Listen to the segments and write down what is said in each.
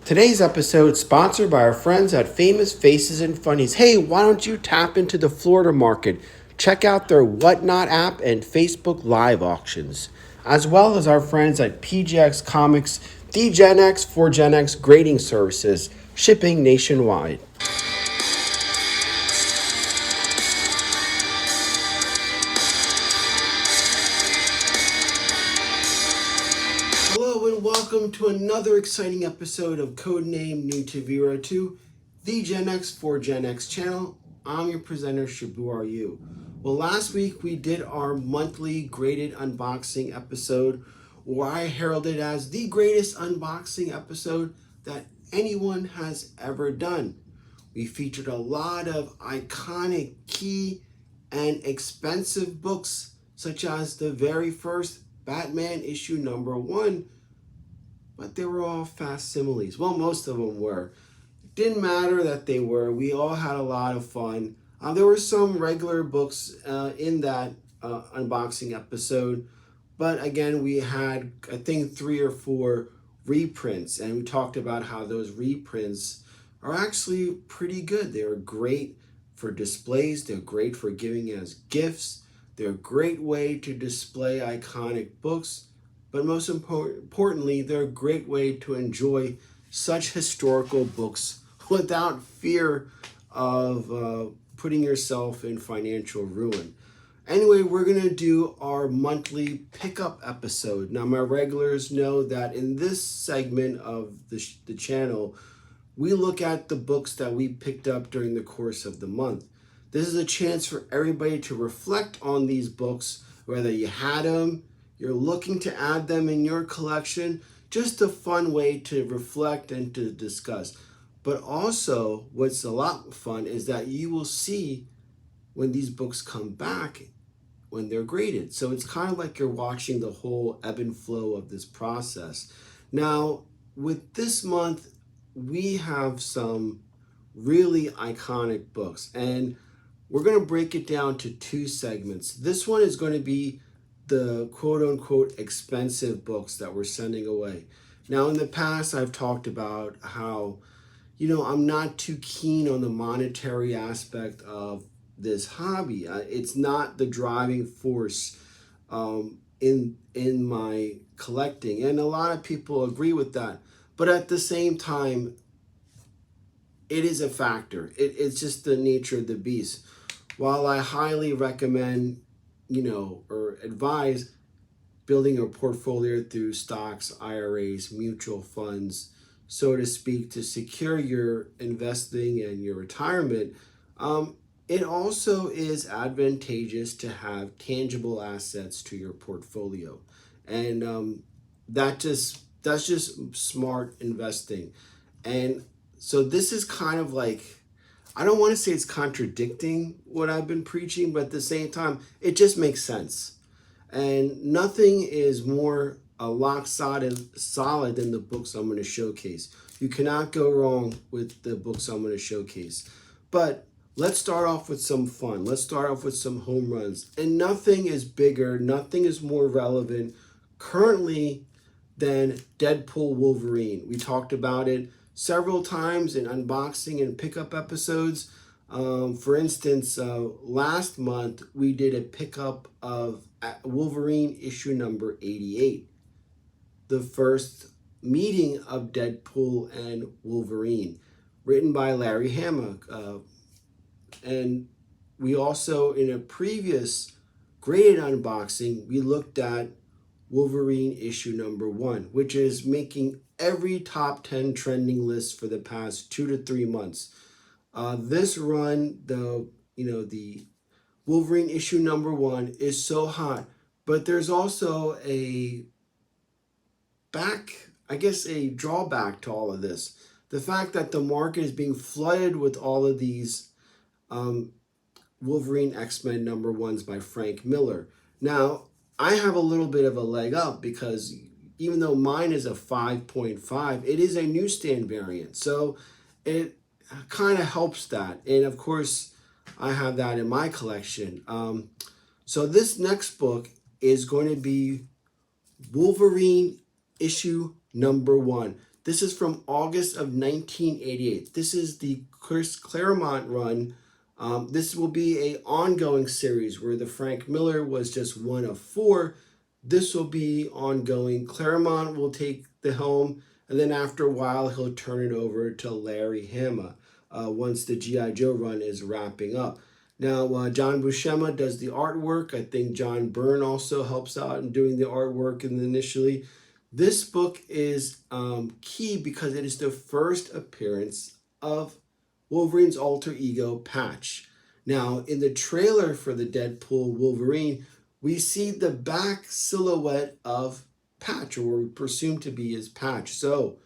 Today's episode is sponsored by our friends at Famous Faces and Funnies. Hey, why don't you tap into the Florida market? Check out their Whatnot app and Facebook Live auctions, as well as our friends at PGX Comics, the Gen X for Gen X grading services, shipping nationwide. Hello and welcome to another exciting episode of Codename New to Vera 2, the Gen X for Gen X channel. I'm your presenter, Shabu Are You. Well, last week we did our monthly graded unboxing episode, where I heralded as the greatest unboxing episode that anyone has ever done. We featured a lot of iconic, key, and expensive books, such as the very first Batman issue number 1, but they were all facsimiles. Well, most of them were. It didn't matter that they were. We all had a lot of fun. There were some regular books in that unboxing episode, but again, we had, I think, 3 or 4 reprints, and we talked about how those reprints are actually pretty good. They're great for displays. They're great for giving as gifts. They're a great way to display iconic books, but most importantly, they're a great way to enjoy such historical books without fear of putting yourself in financial ruin. Anyway, we're going to do our monthly pickup episode. Now, my regulars know that in this segment of the channel, we look at the books that we picked up during the course of the month. This is a chance for everybody to reflect on these books, whether you had them, you're looking to add them in your collection, just a fun way to reflect and to discuss. But also, what's a lot of fun is that you will see when these books come back when they're graded. So it's kind of like you're watching the whole ebb and flow of this process. Now, with this month, we have some really iconic books, and we're going to break it down to 2 segments. This one is going to be the quote-unquote expensive books that we're sending away. Now, in the past, I've talked about how, I'm not too keen on the monetary aspect of this hobby. It's not the driving force in my collecting, and a lot of people agree with that. But at the same time, it is a factor. It's just the nature of the beast. While I highly recommend, or advise building a portfolio through stocks, IRAs, mutual funds, so to speak, to secure your investing and your retirement, it also is advantageous to have tangible assets to your portfolio. And that's just smart investing. And so this is kind of like, I don't want to say it's contradicting what I've been preaching, but at the same time, it just makes sense. And nothing is more lock solid than the books I'm going to showcase. You cannot go wrong with the books I'm going to showcase. But let's start off with some fun. Let's start off with some home runs. And nothing is bigger, nothing is more relevant currently than Deadpool Wolverine. We talked about it several times in unboxing and pickup episodes. For instance, last month we did a pickup of Wolverine issue number 88, the first meeting of Deadpool and Wolverine, written by Larry Hama. And we also, in a previous graded unboxing, we looked at Wolverine issue number 1, which is making every top 10 trending list for the past 2 to 3 months. This run, the Wolverine issue number 1 is so hot, but there's also a drawback to all of this. The fact that the market is being flooded with all of these Wolverine X-Men number 1s by Frank Miller. Now, I have a little bit of a leg up because even though mine is a 5.5, it is a newsstand variant. So it kind of helps that. And of course, I have that in my collection. So this next book is going to be Wolverine issue number 1. This is from August of 1988. This is the Chris Claremont run. This will be a ongoing series where the Frank Miller was just one of four. This will be ongoing. Claremont will take the helm, and then after a while, he'll turn it over to Larry Hama once the G.I. Joe run is wrapping up. Now, John Buscema does the artwork. I think John Byrne also helps out in doing the artwork initially. This book is key because it is the first appearance of Wolverine's alter ego, Patch. Now, in the trailer for the Deadpool Wolverine, we see the back silhouette of Patch, or what we presume to be his Patch. So,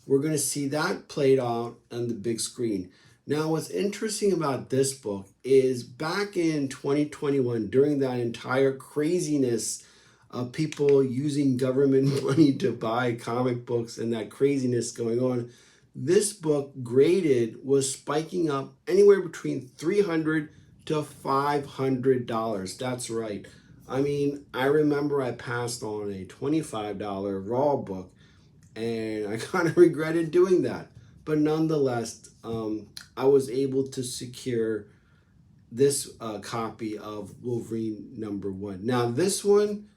we're going to see that played out on the big screen. Now, what's interesting about this book is back in 2021, during that entire craziness of people using government money to buy comic books and that craziness going on, this book graded was spiking up anywhere between $300 to $500. That's right. I mean, I remember I passed on a $25 Raw book, and I kind of regretted doing that. But nonetheless, I was able to secure this copy of Wolverine #1. Now, this one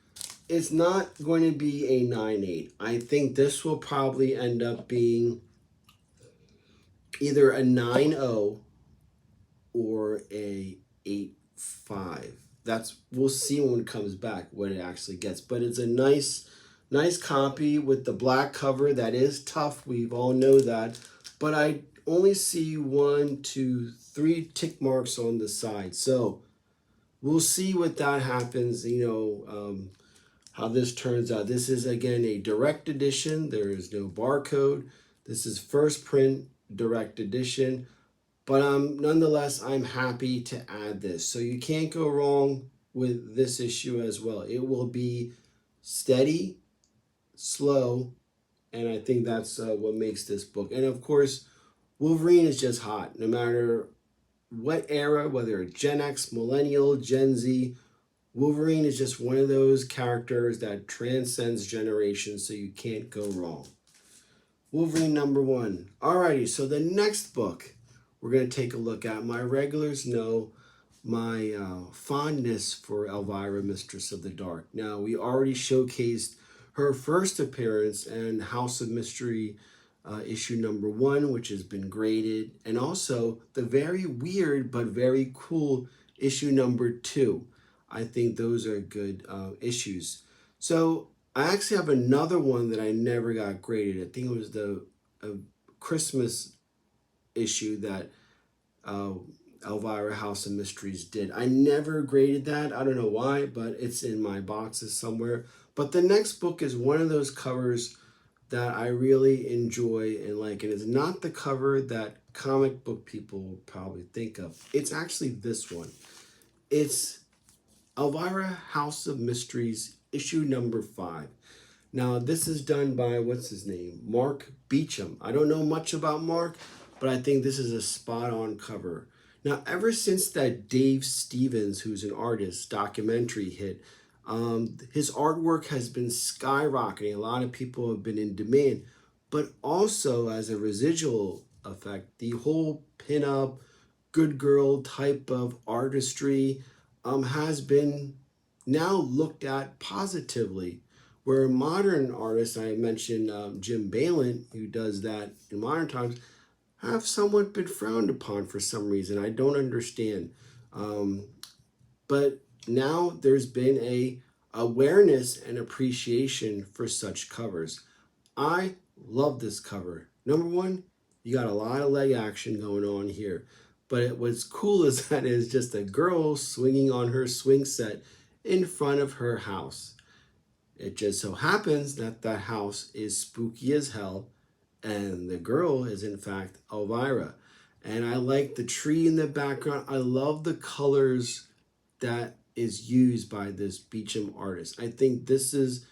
is not going to be a 9.8. I think this will probably end up being either a 9.0 or a 8.5. We'll see when it comes back what it actually gets. But it's a nice copy with the black cover. That is tough. We all know that. But I only see 1, 2, 3 tick marks on the side. So we'll see what that happens, how this turns out. This is, again, a direct edition. There is no barcode. This is first print direct edition. But nonetheless, I'm happy to add this. So you can't go wrong with this issue as well. It will be steady, slow, and I think that's what makes this book. And of course, Wolverine is just hot. No matter what era, whether Gen X, Millennial, Gen Z, Wolverine is just one of those characters that transcends generations, so you can't go wrong. Wolverine #1. Alrighty, so the next book we're going to take a look at. My regulars know my fondness for Elvira, Mistress of the Dark. Now, we already showcased her first appearance in House of Mystery issue #1, which has been graded, and also the very weird but very cool issue #2. I think those are good issues. So I actually have another one that I never got graded. I think it was the Christmas issue that Elvira House of Mysteries did. I never graded that. I don't know why, but it's in my boxes somewhere. But the next book is one of those covers that I really enjoy and like. And it's not the cover that comic book people will probably think of. It's actually this one. It's Elvira House of Mysteries issue #5. Now, this is done by, what's his name? Mark Beecham. I don't know much about Mark, but I think this is a spot-on cover. Now, ever since that Dave Stevens, who's an artist, documentary hit, his artwork has been skyrocketing. A lot of people have been in demand. But also, as a residual effect, the whole pin-up, good girl type of artistry has been now looked at positively. Where modern artists, I mentioned Jim Balin, who does that in modern times, have somewhat been frowned upon for some reason. I don't understand. But now there's been a awareness and appreciation for such covers. I love this cover. #1, you got a lot of leg action going on here. But what's cool is that it's just a girl swinging on her swing set in front of her house. It just so happens that that house is spooky as hell, and the girl is in fact Elvira. And I like the tree in the background. I love the colors that is used by this Beecham artist. I think this is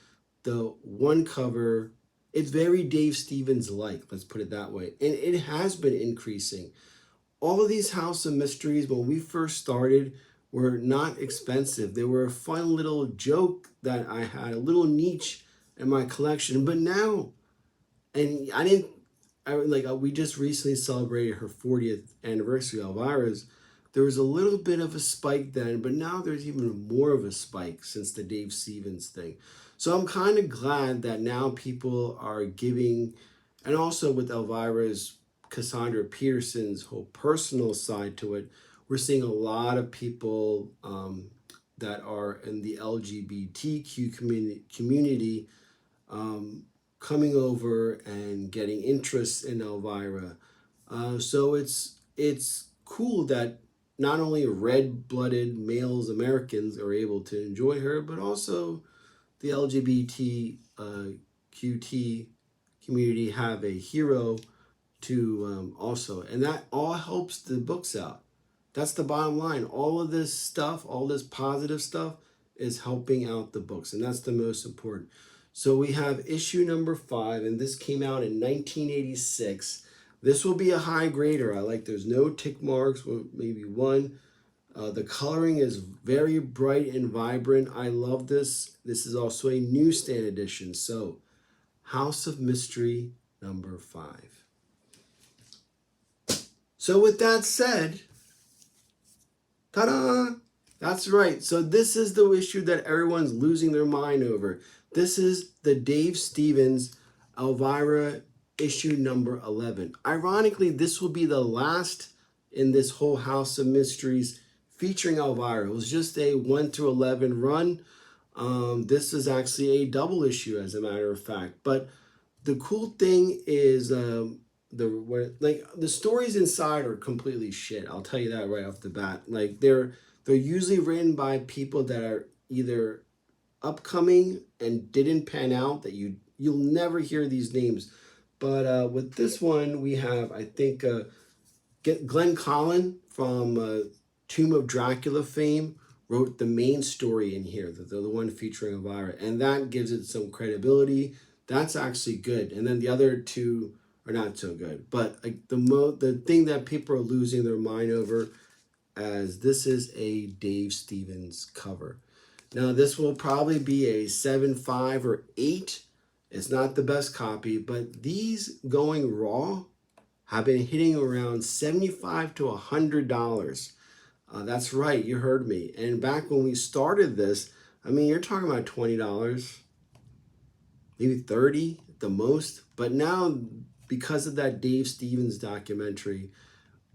the one cover. It's very Dave Stevens-like, let's put it that way. And it has been increasing. All of these House of Mysteries, when we first started, were not expensive. They were a fun little joke that I had, a little niche in my collection. But now And we just recently celebrated her 40th anniversary, Elvira's. There was a little bit of a spike then, but now there's even more of a spike since the Dave Stevens thing. So I'm kind of glad that now people are giving, and also with Elvira's Cassandra Peterson's whole personal side to it, we're seeing a lot of people that are in the LGBTQ community um, coming over and getting interest in Elvira. So it's cool that not only red-blooded males Americans are able to enjoy her, but also the LGBT QT community have a hero to also, and that all helps the books out. That's the bottom line. All of this stuff, all this positive stuff, is helping out the books, and that's the most important. So we have issue number 5, and this came out in 1986. This will be a high grader. There's no tick marks, maybe one. The coloring is very bright and vibrant. I love this. This is also a newsstand edition. So, House of Mystery number 5. So with that said, ta-da! That's right. So this is the issue that everyone's losing their mind over. This is the Dave Stevens Elvira issue number 11. Ironically, this will be the last in this whole House of Mysteries featuring Elvira. It was just a 1 through 11 run. This is actually a double issue, as a matter of fact. But the cool thing is the stories inside are completely shit. I'll tell you that right off the bat. They're usually written by people that are either upcoming and didn't pan out, that you'll never hear these names. But with this one, we have, I think, Glenn Collin from Tomb of Dracula fame wrote the main story in here, the one featuring Elvira, and that gives it some credibility. That's actually good. And then the other two are not so good. But the thing that people are losing their mind over, as this is a Dave Stevens cover. Now this will probably be a 7, 5, or 8. It's not the best copy, but these going raw have been hitting around $75 to $100. That's right, you heard me. And back when we started this, I mean, you're talking about $20, maybe 30 at the most. But now, because of that Dave Stevens documentary,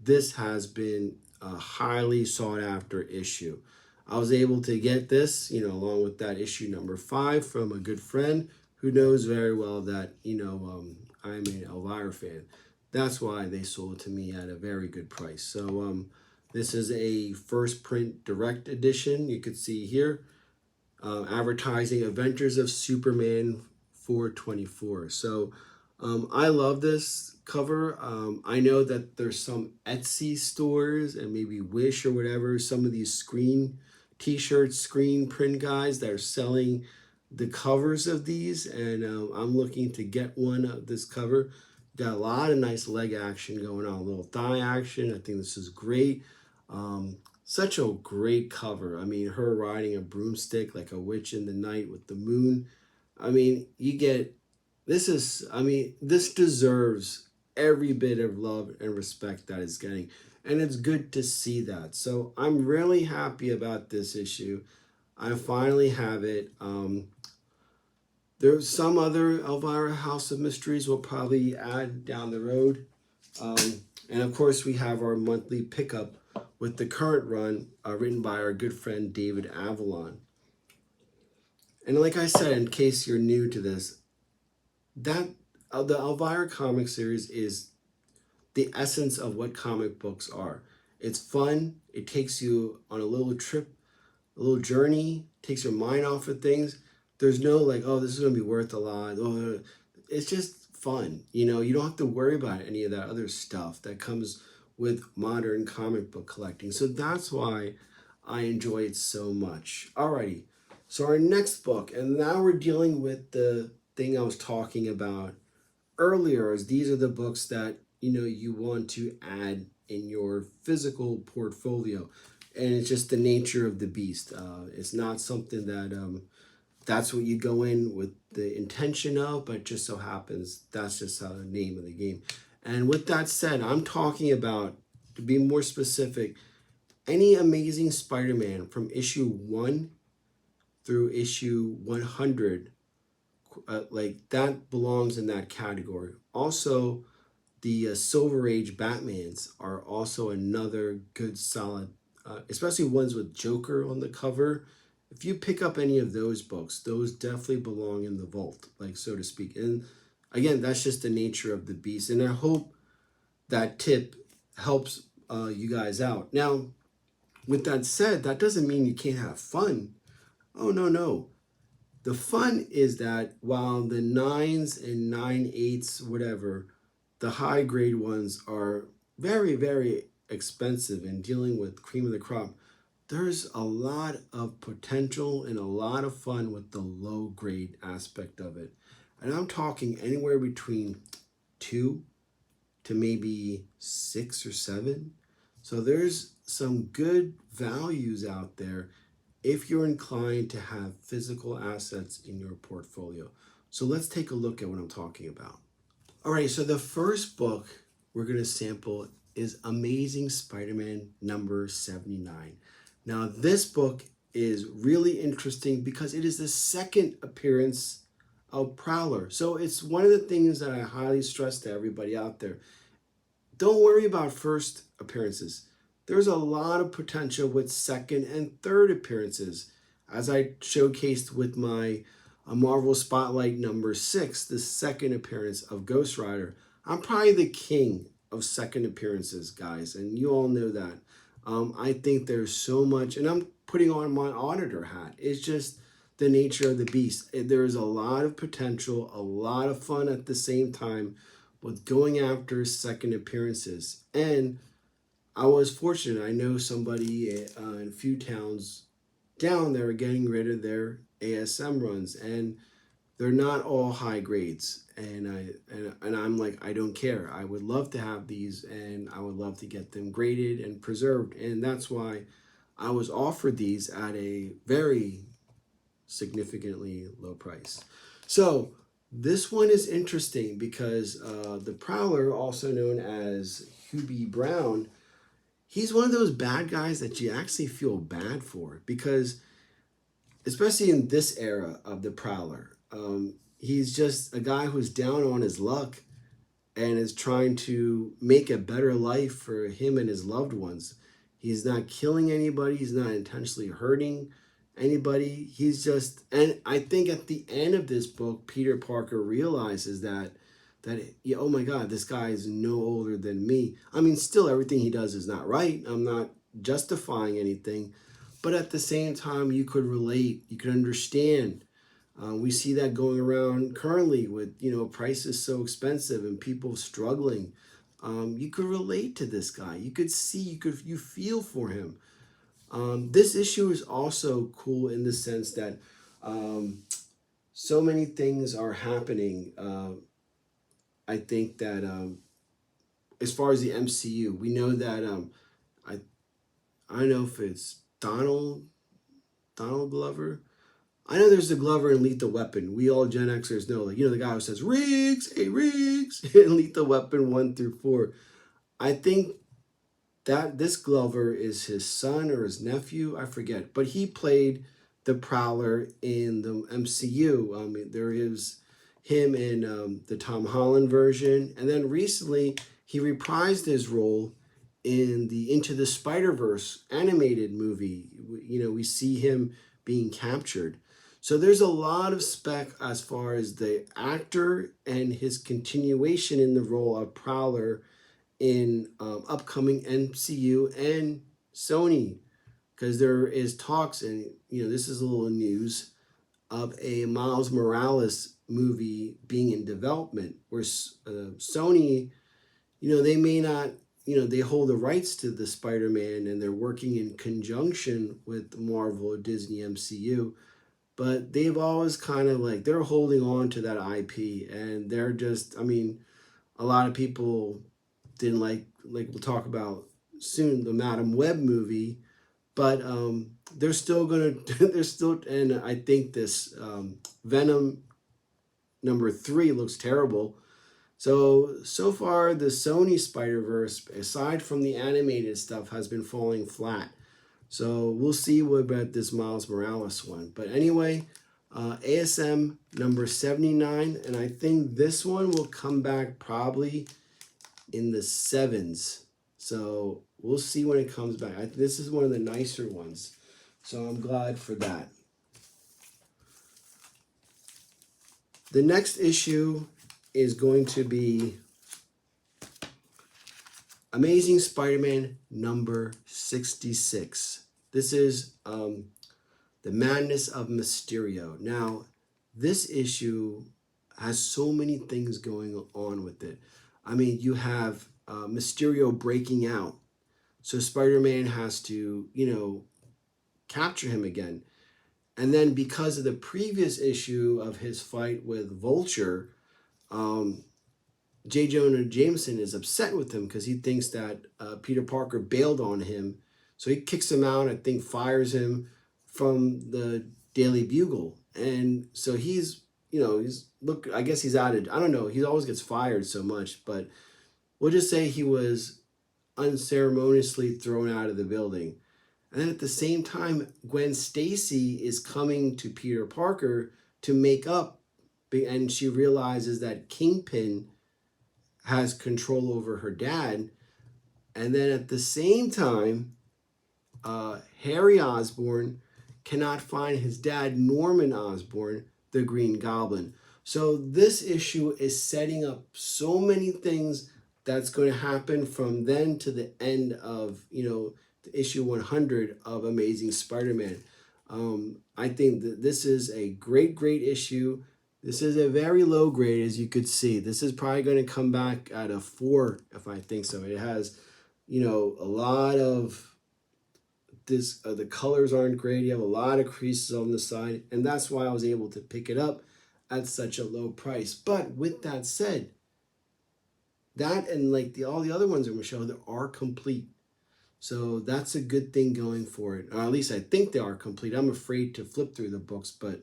this has been a highly sought after issue. I was able to get this, along with that issue number 5 from a good friend who knows very well that, I'm an Elvira fan. That's why they sold it to me at a very good price. So this is a first print direct edition. You could see here, advertising Adventures of Superman 424. So I love this cover. I know that there's some Etsy stores and maybe Wish or whatever, some of these screen t-shirts, screen print guys that are selling the covers of these, and I'm looking to get one of this cover. Got a lot of nice leg action going on, a little thigh action. I think this is great. Such a great cover. I mean, her riding a broomstick like a witch in the night with the moon. I mean, this deserves every bit of love and respect that it's getting. And it's good to see that. So I'm really happy about this issue. I finally have it. There's some other Elvira House of Mysteries we'll probably add down the road. And of course, we have our monthly pickup with the current run written by our good friend David Avalon. And like I said, in case you're new to this, that the Elvira comic series is the essence of what comic books are. It's fun. It takes you on a little trip, a little journey, takes your mind off of things. There's no oh, this is going to be worth a lot. Oh, it's just fun. You don't have to worry about any of that other stuff that comes with modern comic book collecting. So that's why I enjoy it so much. Alrighty. So our next book, and now we're dealing with the thing I was talking about earlier, is these are the books that you want to add in your physical portfolio, and it's just the nature of the beast. It's not something that that's what you go in with the intention of, but it just so happens that's just the name of the game. And with that said, I'm talking about, to be more specific, any Amazing Spider-Man from issue 1 through issue 100, like that belongs in that category. Also, the Silver Age Batmans are also another good solid, especially ones with Joker on the cover. If you pick up any of those books, those definitely belong in the vault, like so to speak. And again, that's just the nature of the beast. And I hope that tip helps you guys out. Now, with that said, that doesn't mean you can't have fun. Oh, no, no. The fun is that while the 9s and 9/8, whatever, the high grade ones are very, very expensive and dealing with cream of the crop, there's a lot of potential and a lot of fun with the low grade aspect of it. And I'm talking anywhere between 2 to maybe 6 or 7. So there's some good values out there if you're inclined to have physical assets in your portfolio. So let's take a look at what I'm talking about. All right, so the first book we're going to sample is Amazing Spider-Man number 79. Now, this book is really interesting because it is the second appearance of Prowler. So it's one of the things that I highly stress to everybody out there. Don't worry about first appearances. There's a lot of potential with second and third appearances. As I showcased with my Marvel Spotlight number 6, the second appearance of Ghost Rider. I'm probably the king of second appearances, guys, and you all know that. I think there's so much, and I'm putting on my auditor hat. It's just the nature of the beast. There's a lot of potential, a lot of fun at the same time with going after second appearances. And I was fortunate. I know somebody in a few towns down there are getting rid of their ASM runs, and they're not all high grades. And I'm like, I don't care. I would love to have these, and I would love to get them graded and preserved. And that's why I was offered these at a very significantly low price. So this one is interesting because the Prowler, also known as Hubie Brown, he's one of those bad guys that you actually feel bad for because, especially in this era of the Prowler, he's just a guy who's down on his luck and is trying to make a better life for him and his loved ones. He's not killing anybody. He's not intentionally hurting anybody. He's just, and I think at the end of this book, Peter Parker realizes that yeah, oh my God, this guy is no older than me. I mean, still everything he does is not right. I'm not justifying anything, but at the same time, you could relate, you could understand. We see that going around currently with, prices so expensive and people struggling. You could relate to this guy. You could see, you feel for him. This issue is also cool in the sense that so many things are happening. I think that as far as the MCU, we know that I don't know if it's Donald Glover. I know there's the Glover in Lethal Weapon. We all Gen Xers know, like, the guy who says Riggs, hey Riggs, in Lethal Weapon 1 through 4. I think that this Glover is his son or his nephew, I forget, but he played the Prowler in the MCU. There is him in the Tom Holland version, and then recently he reprised his role in the Into the Spider-Verse animated movie. We see him being captured. So there's a lot of spec as far as the actor and his continuation in the role of Prowler in upcoming MCU and Sony, because there is talks, and this is a little news, of a Miles Morales movie being in development where Sony, they may not, they hold the rights to the Spider-Man and they're working in conjunction with Marvel or Disney MCU, but they've always kind of like, they're holding on to that IP, and they're just, a lot of people didn't like we'll talk about soon, the Madam Web movie, but they're still gonna they're still, and I think this Venom #3 looks terrible. So far the Sony Spider-Verse, aside from the animated stuff, has been falling flat. So we'll see what about this Miles Morales one. But anyway, ASM #79, and I think this one will come back probably in the 7s. So we'll see when it comes back. This is one of the nicer ones. So I'm glad for that. The next issue is going to be Amazing Spider-Man #66. This is The Madness of Mysterio. Now, this issue has so many things going on with it. I mean, you have Mysterio breaking out. So Spider-Man has to, capture him again. And then because of the previous issue of his fight with Vulture, J. Jonah Jameson is upset with him because he thinks that Peter Parker bailed on him. So he kicks him out, I think fires him from the Daily Bugle. And so he's I guess he's added, I don't know, he always gets fired so much, but we'll just say he was unceremoniously thrown out of the building. And then at the same time, Gwen Stacy is coming to Peter Parker to make up, and she realizes that Kingpin has control over her dad. And then at the same time, Harry Osborn cannot find his dad, Norman Osborn, the Green Goblin. So this issue is setting up so many things that's going to happen from then to the end of, the issue 100 of Amazing Spider-Man. I think that this is a great issue. This is a very low grade, as you could see. This is probably going to come back at a 4, if I think so. It has, a lot of this. The colors aren't great. You have a lot of creases on the side, and that's why I was able to pick it up at such a low price. But with that said, that and like all the other ones I'm going to show, they are complete. So that's a good thing going for it. Or at least I think they are complete. I'm afraid to flip through the books, but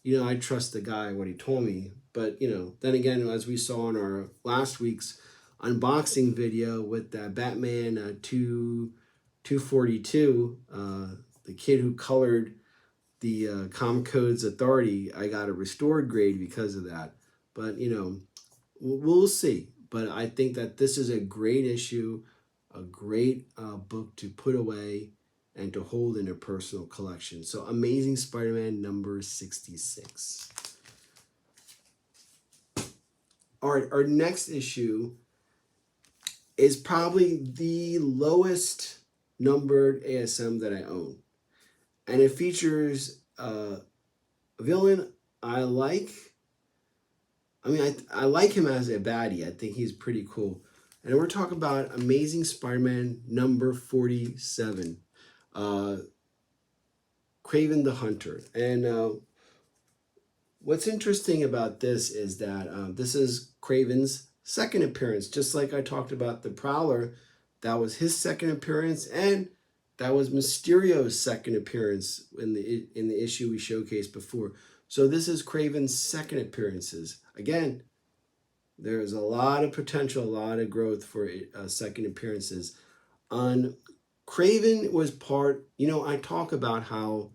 I trust the guy, what he told me. But, then again, as we saw in our last week's unboxing video with that Batman 242, the kid who colored the Comic Codes Authority, I got a restored grade because of that. But, we'll see. But I think that this is a great issue, a great book to put away and to hold in a personal collection. So Amazing Spider-Man #66. All right, our next issue is probably the lowest numbered ASM that I own. And it features a villain I like. I mean, I like him as a baddie. I think he's pretty cool. And we're talking about Amazing Spider-Man #47. Kraven the Hunter. And what's interesting about this is that this is Kraven's second appearance. Just like I talked about the Prowler, that was his second appearance, and that was Mysterio's second appearance in the issue we showcased before. So this is Kraven's second appearances. Again, there's a lot of potential, a lot of growth for second appearances. On Kraven was part, I talk about how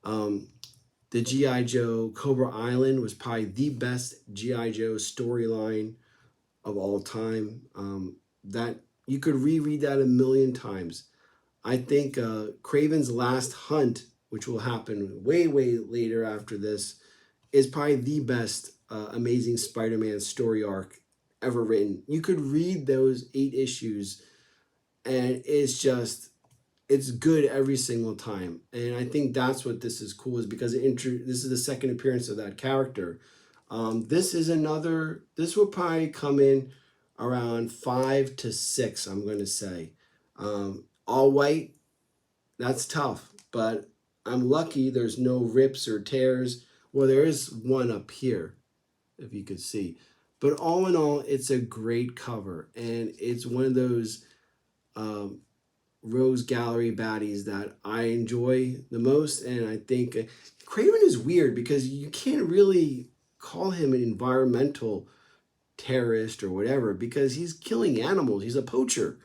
the G.I. Joe Cobra Island was probably the best G.I. Joe storyline of all time. That you could reread that a million times. I think Kraven's Last Hunt, which will happen way later after this, is probably the best Amazing Spider-Man story arc ever written. You could read those 8 issues and it's good every single time. And I think that's what this is cool, is because this is the second appearance of that character. This will probably come in around 5 to 6, I'm going to say. All white, that's tough, but I'm lucky there's no rips or tears. Well, there is one up here, if you could see. But all in all, it's a great cover, and it's one of those Rose Gallery baddies that I enjoy the most. And I think Craven is weird because you can't really call him an environmental terrorist or whatever because he's killing animals. He's a poacher.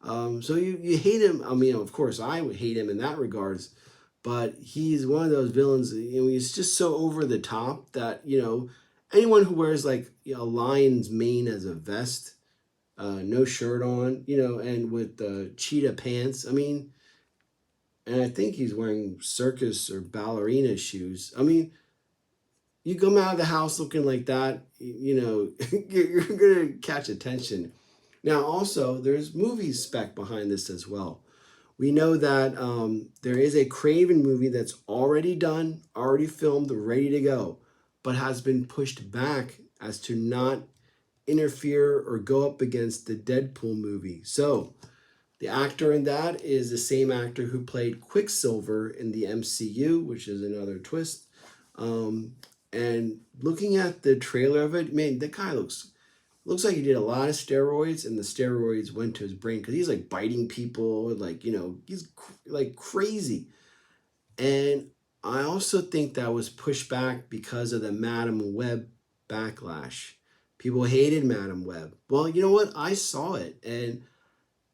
So you hate him. I mean, of course, I would hate him in that regards, but he's one of those villains. He's just so over the top that anyone who wears like a lion's mane as a vest, no shirt on, and with cheetah pants. I mean, and I think he's wearing circus or ballerina shoes. I mean, you come out of the house looking like that, you're gonna catch attention. Now, also, there's movie spec behind this as well. We know that there is a Craven movie that's already done, already filmed, ready to go, but has been pushed back as to not interfere or go up against the Deadpool movie. So, the actor in that is the same actor who played Quicksilver in the MCU, which is another twist. And looking at the trailer of it, man, the guy looks like he did a lot of steroids, and the steroids went to his brain because he's like biting people, like he's like crazy. And I also think that was pushed back because of the Madam Web backlash. People hated Madam Web. Well, you know what? I saw it, and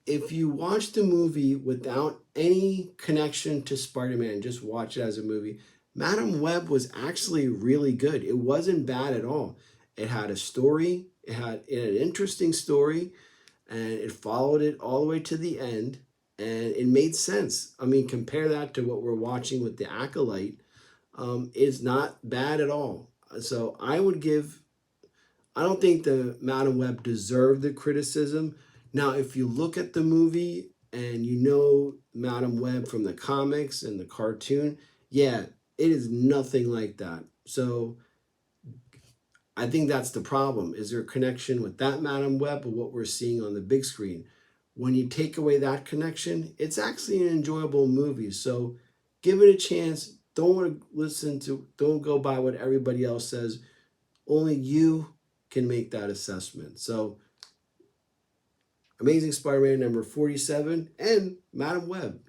if you watch the movie without any connection to Spider-Man, just watch it as a movie, Madam Web was actually really good. It wasn't bad at all. It had a story. It had an interesting story, and it followed it all the way to the end, and it made sense. I mean, compare that to what we're watching with the Acolyte. It's not bad at all. So I don't think the Madam Web deserved the criticism. Now, if you look at the movie and Madam Web from the comics and the cartoon, yeah, it is nothing like that. So I think that's the problem. Is there a connection with that Madam Web or what we're seeing on the big screen? When you take away that connection, it's actually an enjoyable movie. So give it a chance. Don't go by what everybody else says. Only you can make that assessment. So Amazing Spider-Man number 47 and Madam Web,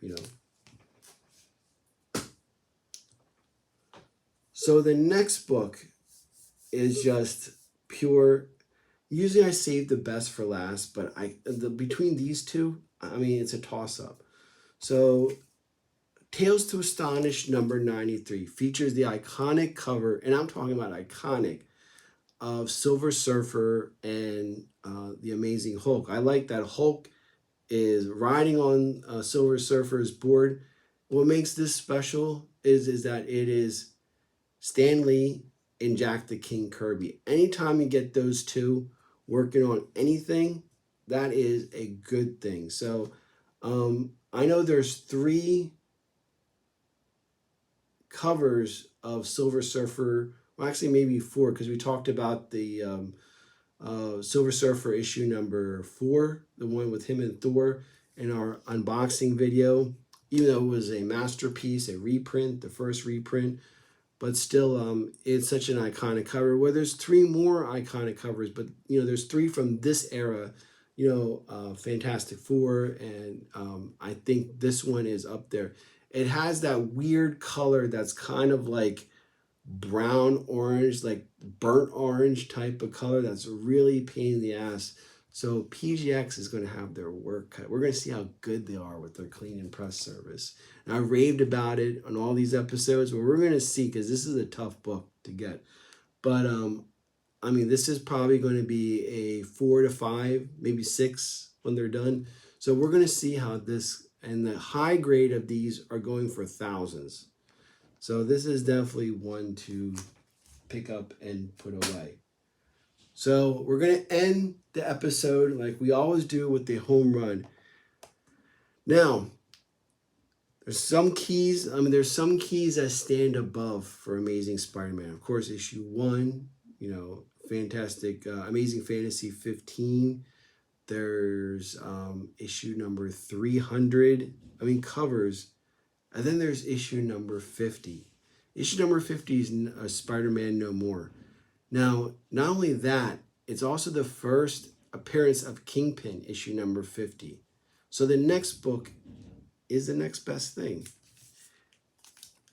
So the next book is just pure. Usually I save the best for last, but between these two, I mean, it's a toss-up. So Tales to Astonish number 93 features the iconic cover, and I'm talking about iconic, of Silver Surfer and the Amazing Hulk. I like that Hulk is riding on Silver Surfer's board. What makes this special is that it is Stan Lee and Jack the King Kirby. Anytime you get those two working on anything, that is a good thing. So I know there's 3 covers of Silver Surfer. Well, actually maybe 4 because we talked about the Silver Surfer issue number 4, the one with him and Thor in our unboxing video. Even though it was a masterpiece, a reprint, the first reprint, but still, it's such an iconic cover. Well, there's 3 more iconic covers, but there's 3 from this era. Fantastic Four, and I think this one is up there. It has that weird color that's kind of like brown orange, like burnt orange type of color. That's really pain in the ass. So PGX is going to have their work cut. We're going to see how good they are with their clean and press service. And I raved about it on all these episodes, but we're going to see because this is a tough book to get. But I mean, this is probably going to be a 4 to 5, maybe 6 when they're done. So we're going to see how this, and the high grade of these are going for thousands. So this is definitely one to pick up and put away. So we're going to end the episode like we always do with the home run. Now, there's some keys that stand above for Amazing Spider-Man. Of course, issue 1, fantastic, Amazing Fantasy 15. There's issue number 300. Covers. And then there's issue number 50. Issue number 50 is Spider-Man No More. Now, not only that, it's also the first appearance of Kingpin, issue number 50. So the next book is the next best thing.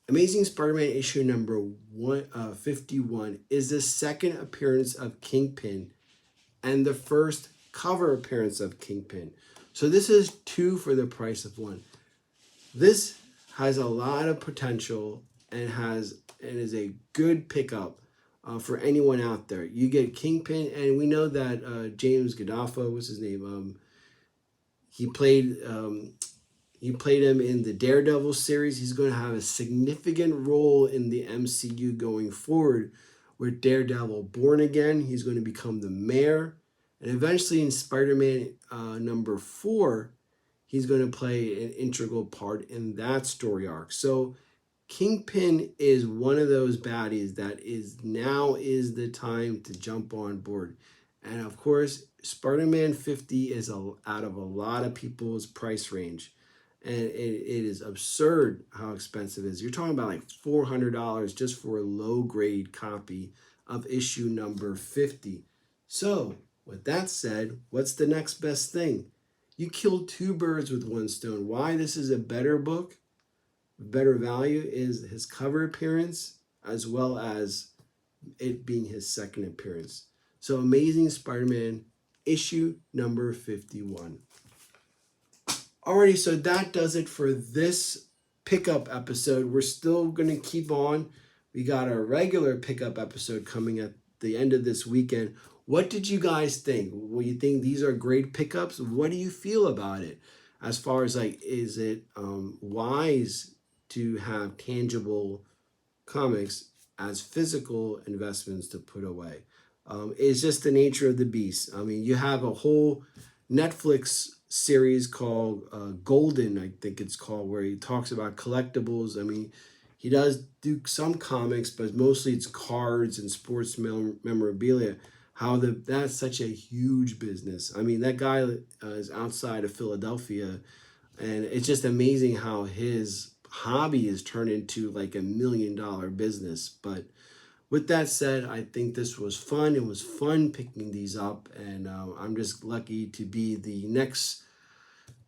Amazing Spider-Man issue number 51 is the second appearance of Kingpin and the first cover appearance of Kingpin. So this is 2 for the price of 1. This has a lot of potential and is a good pickup for anyone out there. You get Kingpin, and we know that James Gandolfo, what's his name? He played him in the Daredevil series. He's going to have a significant role in the MCU going forward with Daredevil Born Again. He's going to become the mayor. And eventually in Spider-Man number 4, he's going to play an integral part in that story arc. So Kingpin is one of those baddies that is the time to jump on board. And of course, Spider-Man 50 is out of a lot of people's price range. And it is absurd how expensive it is. You're talking about like $400 just for a low-grade copy of issue number 50. So, with that said, what's the next best thing? You killed 2 birds with 1 stone. Why this is a better book, better value, is his cover appearance as well as it being his second appearance. So, Amazing Spider-Man issue number 51. Alrighty, so that does it for this pickup episode. We're still going to keep on. We got our regular pickup episode coming at the end of this weekend. What did you guys think? Well, you think these are great pickups? What do you feel about it? As far as like, is it wise to have tangible comics as physical investments to put away? It's just the nature of the beast. I mean, you have a whole Netflix series called Golden, I think it's called, where he talks about collectibles. I mean, he does do some comics, but mostly it's cards and sports memorabilia. That's such a huge business. I mean, that guy is outside of Philadelphia, and it's just amazing how his hobby is turned into like $1 million business. But with that said, I think this was fun. It was fun picking these up, and I'm just lucky to be the next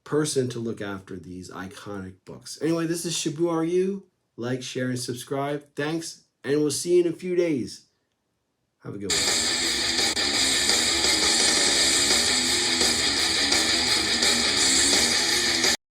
person to look after these iconic books. Anyway, this is Shabu Are You. Like, share, and subscribe. Thanks, and we'll see you in a few days. Have a good one.